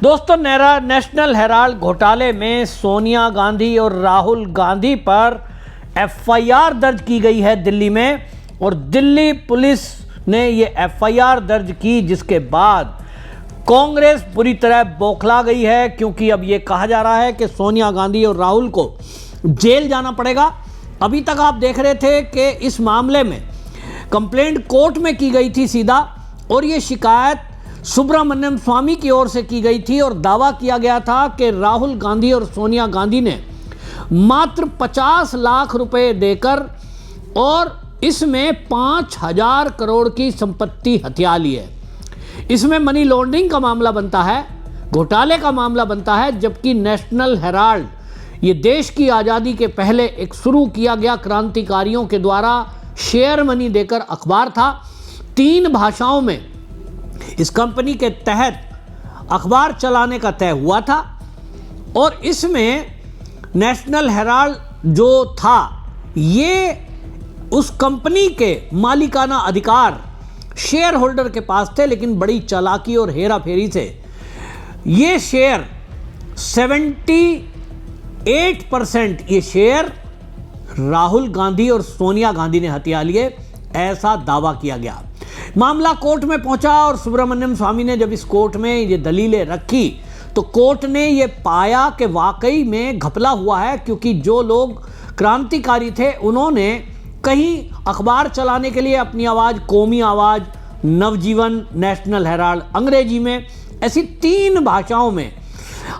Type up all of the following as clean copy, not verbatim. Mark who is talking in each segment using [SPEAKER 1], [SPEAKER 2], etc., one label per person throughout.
[SPEAKER 1] दोस्तों, national Herald घोटाले में सोनिया गांधी और राहुल गांधी पर एफआईआर दर्ज की गई है दिल्ली में, और दिल्ली पुलिस ने ये एफआईआर दर्ज की, जिसके बाद कांग्रेस बुरी तरह बौखला गई है, क्योंकि अब ये कहा जा रहा है कि सोनिया गांधी और राहुल को जेल जाना पड़ेगा। अभी तक आप देख रहे थे कि इस मामले में कंप्लेंट कोर्ट में की गई थी सीधा, और ये शिकायत सुब्रमण्यम स्वामी की ओर से की गई थी, और दावा किया गया था कि राहुल गांधी और सोनिया गांधी ने मात्र 50 लाख रुपए देकर और इसमें 5,000 करोड़ की संपत्ति हथिया ली है। इसमें मनी लॉन्ड्रिंग का मामला बनता है, घोटाले का मामला बनता है, जबकि नेशनल हेराल्ड ये देश की आज़ादी के पहले एक शुरू किया गया क्रांतिकारियों के द्वारा शेयर मनी देकर अखबार था। 3 भाषाओं में इस कंपनी के तहत अखबार चलाने का तय हुआ था, और इसमें नेशनल हेराल्ड जो था ये उस कंपनी के मालिकाना अधिकार शेयर होल्डर के पास थे, लेकिन बड़ी चालाकी और हेरा फेरी से ये शेयर 78% ये शेयर राहुल गांधी और सोनिया गांधी ने हथिया लिए, ऐसा दावा किया गया। मामला कोर्ट में पहुंचा, और सुब्रमण्यम स्वामी ने जब इस कोर्ट में ये दलीलें रखी तो कोर्ट ने ये पाया कि वाकई में घपला हुआ है, क्योंकि जो लोग क्रांतिकारी थे उन्होंने कहीं अखबार चलाने के लिए अपनी आवाज़, कौमी आवाज़, नवजीवन, नेशनल हेराल्ड अंग्रेजी में, ऐसी 3 भाषाओं में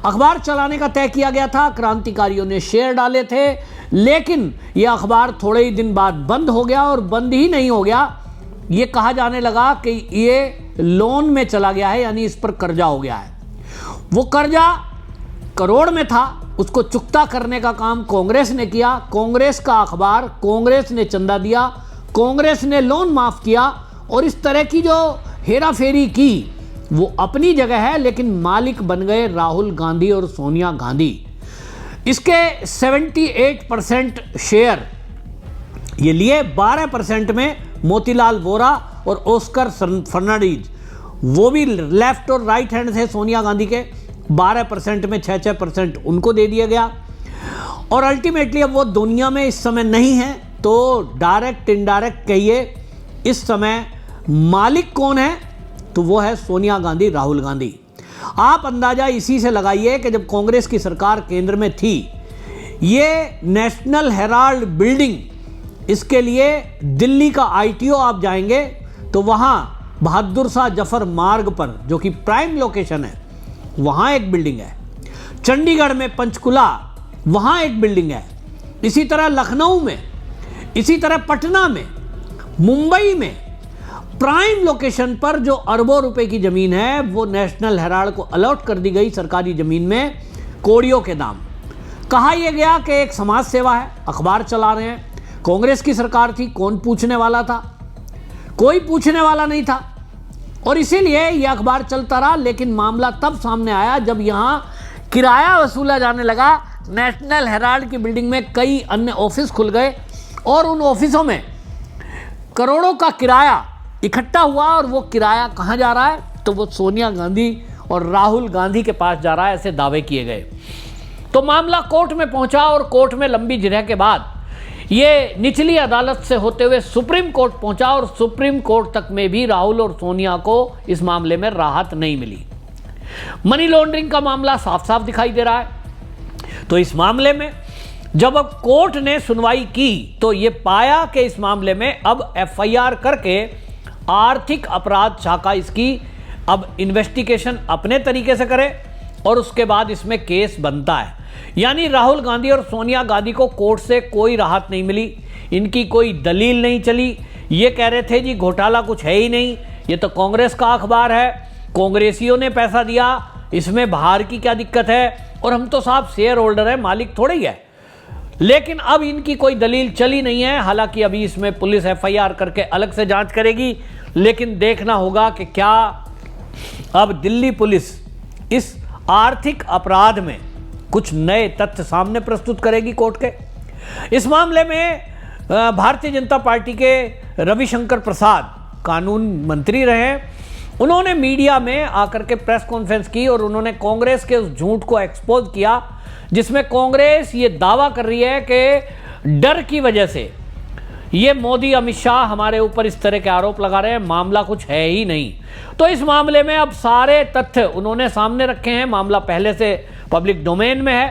[SPEAKER 1] अखबार चलाने का तय किया गया था। क्रांतिकारियों ने शेयर डाले थे, लेकिन यह अखबार थोड़े ही दिन बाद बंद हो गया, और बंद ही नहीं हो गया, ये कहा जाने लगा कि ये लोन में चला गया है, यानी इस पर कर्जा हो गया है। वो कर्जा करोड़ में था, उसको चुकता करने का काम कांग्रेस ने किया। कांग्रेस का अखबार, कांग्रेस ने चंदा दिया, कांग्रेस ने लोन माफ किया, और इस तरह की जो हेरा फेरी की वो अपनी जगह है, लेकिन मालिक बन गए राहुल गांधी और सोनिया गांधी। इसके 78% शेयर ये लिए, 12% में मोतीलाल वोरा और ऑस्कर फर्नांडीज, वो भी लेफ्ट और राइट हैंड थे सोनिया गांधी के, 12% में 6% उनको दे दिया गया। और अल्टीमेटली अब वो दुनिया में इस समय नहीं है, तो डायरेक्ट इनडायरेक्ट कहिए इस समय मालिक कौन है, तो वो है सोनिया गांधी, राहुल गांधी। आप अंदाजा इसी से लगाइए कि जब कांग्रेस की सरकार केंद्र में थी, ये नेशनल हेराल्ड बिल्डिंग, इसके लिए दिल्ली का आईटीओ आप जाएंगे तो वहाँ बहादुर शाह जफर मार्ग पर, जो कि प्राइम लोकेशन है, वहाँ एक बिल्डिंग है। चंडीगढ़ में पंचकुला, वहाँ एक बिल्डिंग है। इसी तरह लखनऊ में, इसी तरह पटना में, मुंबई में प्राइम लोकेशन पर जो अरबों रुपए की ज़मीन है, वो नेशनल हेराल्ड को अलॉट कर दी गई सरकारी ज़मीन में कौड़ियों के दाम। कहा यह गया कि एक समाज सेवा है, अखबार चला रहे हैं। कांग्रेस की सरकार थी, कौन पूछने वाला था? कोई पूछने वाला नहीं था, और इसीलिए यह अखबार चलता रहा। लेकिन मामला तब सामने आया जब यहाँ किराया वसूला जाने लगा। नेशनल हेराल्ड की बिल्डिंग में कई अन्य ऑफिस खुल गए, और उन ऑफिसों में करोड़ों का किराया इकट्ठा हुआ, और वो किराया कहाँ जा रहा है, तो वो सोनिया गांधी और राहुल गांधी के पास जा रहा है, ऐसे दावे किए गए। तो मामला कोर्ट में पहुंचा, और कोर्ट में लंबी जिरह के बाद ये निचली अदालत से होते हुए सुप्रीम कोर्ट पहुंचा, और सुप्रीम कोर्ट तक में भी राहुल और सोनिया को इस मामले में राहत नहीं मिली। मनी लॉन्ड्रिंग का मामला साफ साफ दिखाई दे रहा है। तो इस मामले में जब अब कोर्ट ने सुनवाई की तो ये पाया कि इस मामले में अब एफआईआर करके आर्थिक अपराध शाखा इसकी अब इन्वेस्टिगेशन अपने तरीके से करे, और उसके बाद इसमें केस बनता है। यानी राहुल गांधी और सोनिया गांधी को कोर्ट से कोई राहत नहीं मिली, इनकी कोई दलील नहीं चली। ये कह रहे थे जी घोटाला कुछ है ही नहीं, ये तो कांग्रेस का अखबार है, कांग्रेसियों ने पैसा दिया, इसमें बाहर की क्या दिक्कत है, और हम तो साहब शेयर होल्डर है, मालिक थोड़े ही है। लेकिन अब इनकी कोई दलील चली नहीं है। हालांकि अभी इसमें पुलिस एफआईआर करके अलग से जांच करेगी, लेकिन देखना होगा कि क्या अब दिल्ली पुलिस इस आर्थिक अपराध में कुछ नए तथ्य सामने प्रस्तुत करेगी कोर्ट के। इस मामले में भारतीय जनता पार्टी के रविशंकर प्रसाद कानून मंत्री रहे, उन्होंने मीडिया में आकर के प्रेस कॉन्फ्रेंस की और उन्होंने कांग्रेस के उस झूठ को एक्सपोज किया जिसमें कांग्रेस ये दावा कर रही है कि डर की वजह से ये मोदी अमित शाह हमारे ऊपर इस तरह के आरोप लगा रहे हैं, मामला कुछ है ही नहीं। तो इस मामले में अब सारे तथ्य उन्होंने सामने रखे हैं। मामला पहले से पब्लिक डोमेन में है।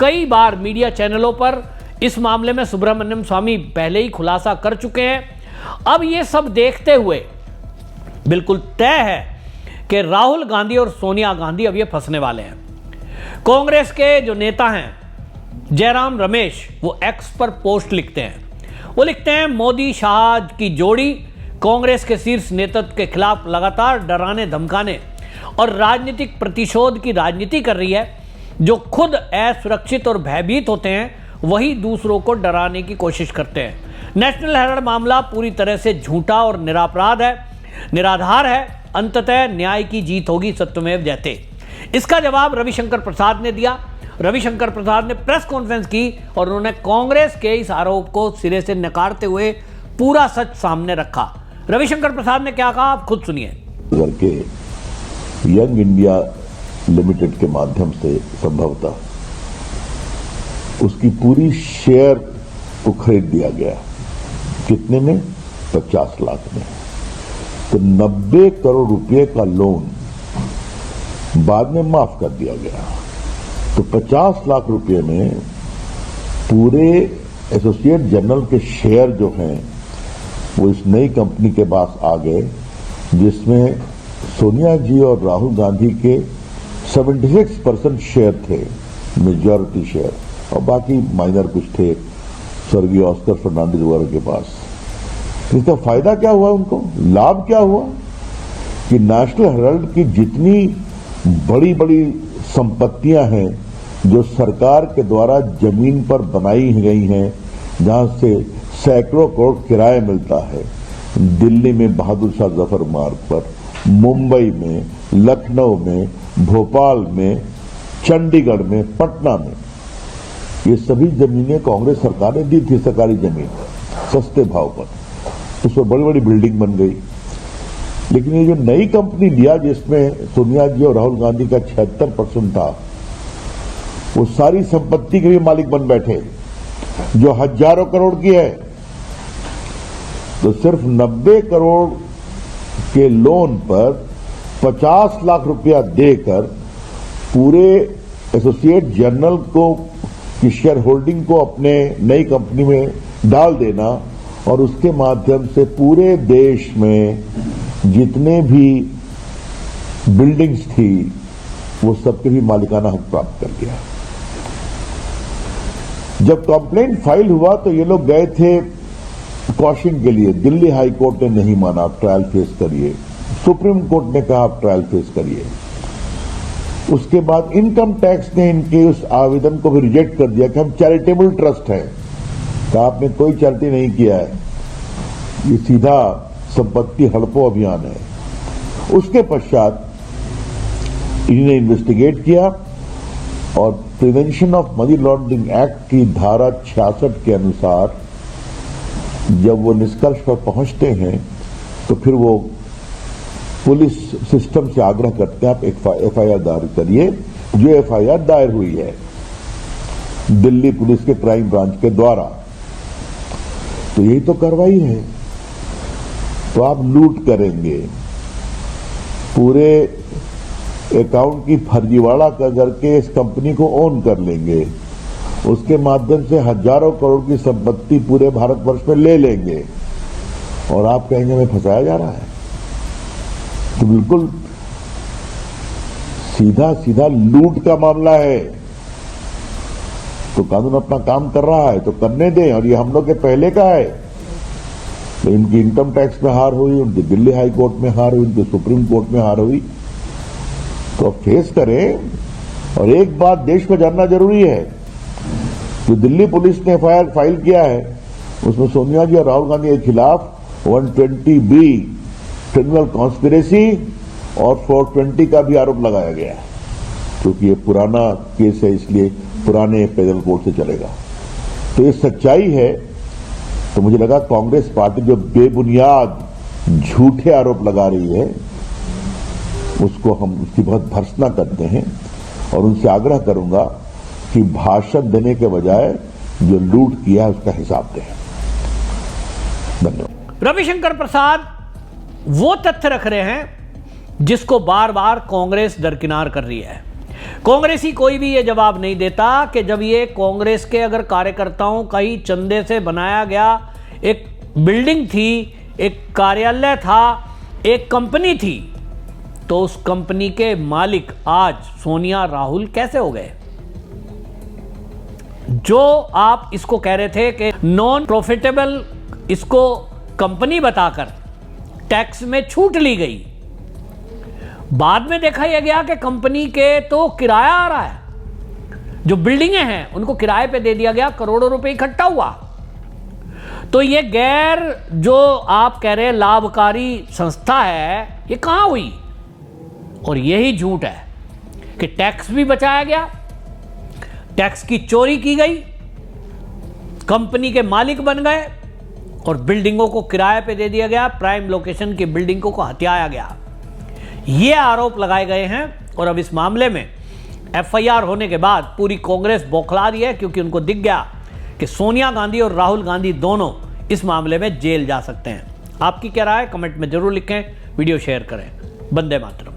[SPEAKER 1] कई बार मीडिया चैनलों पर इस मामले में सुब्रमण्यम स्वामी पहले ही खुलासा कर चुके हैं। अब ये सब देखते हुए बिल्कुल तय है कि राहुल गांधी और सोनिया गांधी अब ये फंसने वाले हैं। कांग्रेस के जो नेता हैं जयराम रमेश, वो एक्स पर पोस्ट लिखते हैं। वो लिखते हैं, मोदी शाह की जोड़ी कांग्रेस के शीर्ष नेतृत्व के खिलाफ लगातार डराने धमकाने और राजनीतिक प्रतिशोध की राजनीति कर रही है। जो खुद असुरक्षित और भयभीत होते हैं वही दूसरों को डराने की कोशिश करते हैं। नेशनल हेराल्ड मामला पूरी तरह से झूठा और निराधार है। अंततः न्याय की जीत होगी, सत्यमेव जयते। इसका जवाब रविशंकर प्रसाद ने दिया। रविशंकर प्रसाद ने प्रेस कॉन्फ्रेंस की और उन्होंने कांग्रेस के इस आरोप को सिरे से नकारते हुए पूरा सच सामने रखा। रविशंकर प्रसाद ने क्या कहा, आप खुद सुनिए।
[SPEAKER 2] करके यंग इंडिया लिमिटेड के माध्यम से संभवतः उसकी पूरी शेयर को खरीद दिया गया। कितने में? 50 लाख में। तो 90 करोड़ रुपए का लोन बाद में माफ कर दिया गया। तो 50 लाख रुपए में पूरे एसोसिएट जनरल के शेयर जो हैं वो इस नई कंपनी के पास आ गए, जिसमें सोनिया जी और राहुल गांधी के 76% शेयर थे, मेजॉरिटी शेयर, और बाकी माइनर कुछ थे स्वर्गीय ऑस्कर फर्नांडिस वगैरह के पास। इसका फायदा क्या हुआ उनको? लाभ क्या हुआ कि नेशनल हेराल्ड की जितनी बड़ी बड़ी संपत्तियां हैं जो सरकार के द्वारा जमीन पर बनाई गई हैं, जहां से सैकड़ों करोड़ किराया मिलता है, दिल्ली में बहादुर शाह जफर मार्ग पर, मुंबई में, लखनऊ में, भोपाल में, चंडीगढ़ में, पटना में, ये सभी जमीनें कांग्रेस सरकार ने दी थी, सरकारी जमीन सस्ते भाव पर। उस पर बड़ी बड़ी बिल्डिंग बन गई। लेकिन ये जो नई कंपनी लिया जिसमें सोनिया जी और राहुल गांधी का 76% था, वो सारी संपत्ति के भी मालिक बन बैठे, जो हजारों करोड़ की है। तो सिर्फ 90 करोड़ के लोन पर 50 लाख रुपया देकर पूरे एसोसिएट जनरल को की शेयर होल्डिंग को अपने नई कंपनी में डाल देना और उसके माध्यम से पूरे देश में जितने भी बिल्डिंग्स थी वो सबके भी मालिकाना हक प्राप्त कर गया। जब कंप्लेंट फाइल हुआ तो ये लोग गए थे कॉशिंग के लिए। दिल्ली हाई कोर्ट ने नहीं माना, आप ट्रायल फेस करिए। सुप्रीम कोर्ट ने कहा आप ट्रायल फेस करिए। उसके बाद इनकम टैक्स ने इनके उस आवेदन को भी रिजेक्ट कर दिया कि हम चैरिटेबल ट्रस्ट हैं। कहा आपने कोई चैरिटी नहीं किया है, ये सीधा संपत्ति हड़पो अभियान है। उसके पश्चात इन्होंने इन्वेस्टिगेट किया और prevention of money laundering act की धारा 66 के अनुसार जब वो निष्कर्ष पर पहुंचते हैं तो फिर वो पुलिस सिस्टम से आग्रह करते हैं आप एफआईआर दायर करिए। जो एफआईआर दायर हुई है दिल्ली पुलिस के क्राइम ब्रांच के द्वारा, तो यही तो कार्रवाई है। तो आप लूट करेंगे, पूरे अकाउंट की फर्जीवाड़ा करके इस कंपनी को ओन कर लेंगे, उसके माध्यम से हजारों करोड़ की संपत्ति पूरे भारतवर्ष में ले लेंगे और आप कहेंगे हमें फंसाया जा रहा है। तो बिल्कुल सीधा सीधा लूट का मामला है। तो कानून अपना काम कर रहा है तो करने दें, और ये हम लोग के पहले का है। तो इनकी इनकम टैक्स में हार हुई, उनकी दिल्ली हाई कोर्ट में हार हुई, उनकी सुप्रीम कोर्ट में हार हुई, तो फेस करें। और एक बात देश को जानना जरूरी है, जो दिल्ली पुलिस ने एफआईआर फाइल किया है उसमें सोनिया जी और राहुल गांधी के खिलाफ 120B क्रिमिनल कॉन्स्पिरेसी और 420 का भी आरोप लगाया गया है, क्योंकि ये पुराना केस है, इसलिए पुराने पेनल कोड से चलेगा। तो ये सच्चाई है। तो मुझे लगा कांग्रेस पार्टी जो बेबुनियाद झूठे आरोप लगा रही है उसको हम उसकी बहुत भर्त्सना करते हैं और उनसे आग्रह करूंगा कि भाषण देने के बजाय जो लूट किया है उसका हिसाब दें। धन्यवाद।
[SPEAKER 1] रविशंकर प्रसाद वो तथ्य रख रहे हैं जिसको बार बार कांग्रेस दरकिनार कर रही है। कांग्रेसी कोई भी ये जवाब नहीं देता कि जब ये कांग्रेस के अगर कार्यकर्ताओं का ही चंदे से बनाया गया एक बिल्डिंग थी, एक कार्यालय था, एक कंपनी थी, तो उस कंपनी के मालिक आज सोनिया राहुल कैसे हो गए? जो आप इसको कह रहे थे कि नॉन प्रॉफिटेबल इसको कंपनी बताकर टैक्स में छूट ली गई, बाद में देखा यह गया कि कंपनी के तो किराया आ रहा है, जो बिल्डिंगें हैं उनको किराए पे दे दिया गया, करोड़ों रुपए इकट्ठा हुआ। तो ये गैर जो आप कह रहे लाभकारी संस्था है, ये कहां हुई? और यही झूठ है कि टैक्स भी बचाया गया, टैक्स की चोरी की गई, कंपनी के मालिक बन गए और बिल्डिंगों को किराए पे दे दिया गया, प्राइम लोकेशन की बिल्डिंगों को हथियाया गया। ये आरोप लगाए गए हैं और अब इस मामले में एफआईआर होने के बाद पूरी कांग्रेस बौखला रही है, क्योंकि उनको दिख गया कि सोनिया गांधी और राहुल गांधी दोनों इस मामले में जेल जा सकते हैं। आपकी क्या राय है? कमेंट में जरूर लिखें, वीडियो शेयर करें। वंदे मातरम।